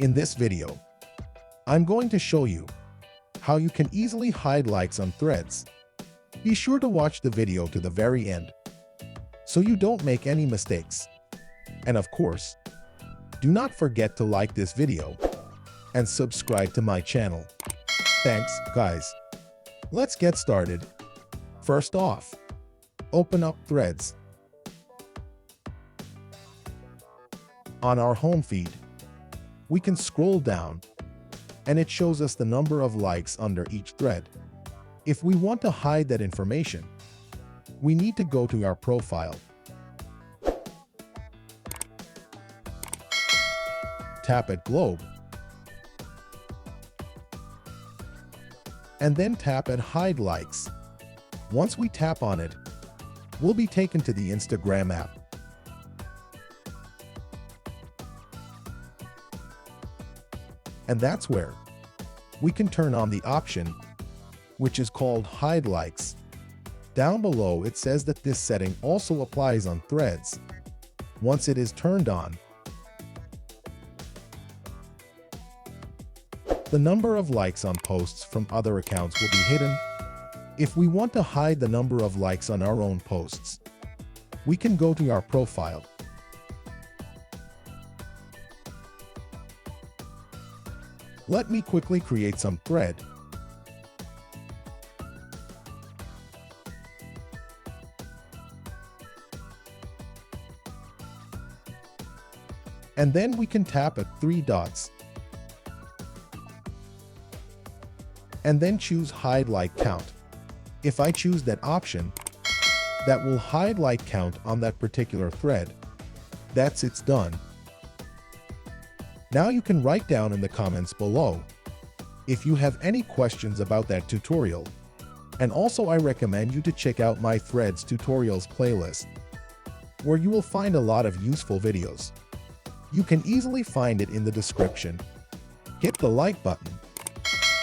In this video, I'm going to show you how you can easily hide likes on threads. Be sure to watch the video to the very end so you don't make any mistakes. And of course, do not forget to like this video and subscribe to my channel. Thanks, guys. Let's get started. First off, open up Threads. On our home feed, we can scroll down and it shows us the number of likes under each thread. If we want to hide that information, we need to go to our profile. Tap at Globe. And then tap at Hide Likes. Once we tap on it, we'll be taken to the Instagram app. And that's where we can turn on the option, which is called Hide Likes. Down below it says that this setting also applies on threads. Once it is turned on, the number of likes on posts from other accounts will be hidden. If we want to hide the number of likes on our own posts, we can go to our profile. Let me quickly create some thread. And then we can tap at 3 dots. And then choose Hide Like Count. If I choose that option, that will hide like count on that particular thread. That's it's done. Now you can write down in the comments below if you have any questions about that tutorial. And also I recommend you to check out my Threads tutorials playlist, where you will find a lot of useful videos. You can easily find it in the description. Hit the like button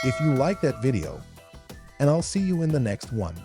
if you like that video, and I'll see you in the next one.